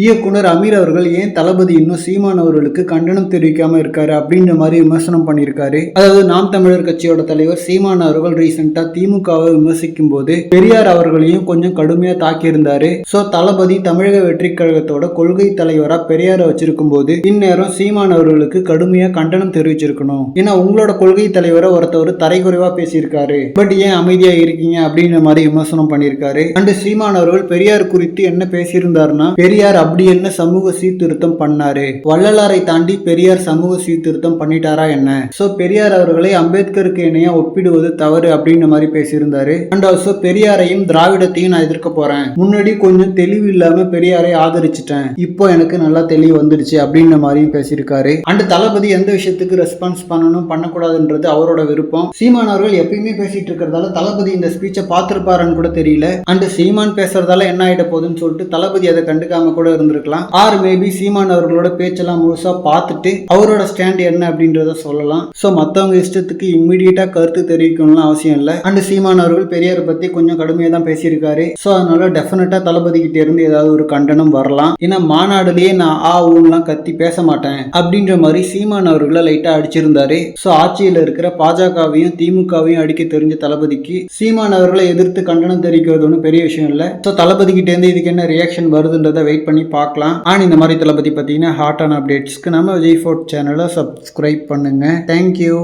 இயக்குனர் அமீர் அவர்கள் ஏன் தளபதி இன்னும் சீமான் அவர்களுக்கு கண்டனம் தெரிவிக்காம இருக்காரு அப்படின்ற மாதிரி விமர்சனம் பண்ணியிருக்காரு. அதாவது நாம் தமிழர் கட்சியோட தலைவர் சீமான் அவர்கள் ரீசெண்டா திமுகவை விமர்சிக்கும் போது பெரியார் அவர்களையும் கொஞ்சம் கடுமையா தாக்கியிருந்தாரு. சோ தளபதி தமிழக வெற்றி கழகத்தோட கொள்கை தலைவரா பெரியாரை வச்சிருக்கும் போது இந்நேரம் சீமான் அவர்களுக்கு கடுமையா கண்டனம் தெரிவிச்சிருக்கணும். ஏன்னா உங்களோட கொள்கை தலைவரை ஒருத்தவர் தரைக்குறைவா பேசியிருக்காரு, பட் ஏன் அமைதியா இருக்கீங்க அப்படின்ற மாதிரி விமர்சனம் பண்ணியிருக்காரு. அண்ட் சீமான் அவர்கள் பெரியார் குறித்து என்ன பேசியிருந்தாருன்னா, பெரியார் அப்படி என்ன சமூக சீர்திருத்தம் பண்ணாரு, வள்ளலாரை தாண்டி பெரியார் சமூக சீர்திருத்தம் பண்ணிட்டாரா என்ன, சோ பெரியார் அவர்களை அம்பேத்கருக்கு இணையா ஒப்பிடுவது தவறு அப்படின்ற மாதிரி பேசியிருந்தாரு. அண்ட் ஆல்சோ பெரியாரையும் திராவிடத்தையும் நான் எதிர்க்க போறேன், முன்னாடி கொஞ்சம் தெளிவு இல்லாம பெரியாரை ஆதரிச்சிட்டேன், இப்போ எனக்கு நல்லா தெளிவு வந்துருச்சு அப்படின்ற மாதிரியும் பேசியிருக்காரு. அண்ட் தளபதி எந்த விஷயத்துக்கு ரெஸ்பான்ஸ் பண்ணணும் பண்ணக்கூடாதுன்றது அவரோட விருப்பம். சீமான் அவர்கள் எப்பயுமே பேசிட்டு இருக்கிறதால தளபதி இந்த ஸ்பீச்சை பார்த்திருப்பாருன்னு கூட தெரியல. அண்ட் சீமான் பேசுறதால என்ன ஆயிட போகுதுன்னு சொல்லிட்டு தளபதி அதை கண்டுக்காம கூட இருந்திருக்கலாம். ஆர் மேபி சீமான் அவர்களோட பேச்செல்லாம் முழுசா பார்த்துட்டு அவரோட ஸ்டாண்ட் என்ன அப்படின்றத சொல்லலாம். சோ மத்தவங்க இஷ்டத்துக்கு இம்மிடியேட்டா கருத்து தெரிவிக்கணும்னு அவசியம் இல்லை. அண்ட் சீமான் அவர்கள் பெரியாரை பத்தி கொஞ்சம் கடுமையா தான் பேசியிருக்காரு. சோ அதனால டெஃபினட்டா தளபதி கிட்ட இருந்து ஏதாவது ஒரு கண்டனம் வரலாம். ஏன்னா மாநாடுலயே நான் ஆ ஊன்லாம் கத்தி பேச மாட்டேன் அப்படின்ற மாதிரி சீமான் அவர்களை லைட்டா அடிச்சிருந்தாரு. சோ ஆட்சியில் இருக்கிற பாஜகவையும் திமுகவையும் அடிக்க தெரிஞ்ச தளபதிக்கு சீமான் அவர்களை எதிர்த்து கண்டனம் தெரிவிக்கிறது ஒன்றும் பெரிய விஷயம் இல்லை. ஸோ தளபதி கிட்ட இருந்து இதுக்கு என்ன ரியாக்ஷன் வருதுன்றதை வெயிட் பண்ணி பார்க்கலாம். ஆனால் இந்த மாதிரி தளபதி பார்த்தீங்கன்னா ஹாட்டான அப்டேட்ஸ்க்கு நம்ம விஜய் ஃபோர்ட் சேனலை சப்ஸ்கிரைப் பண்ணுங்க. தேங்க்யூ.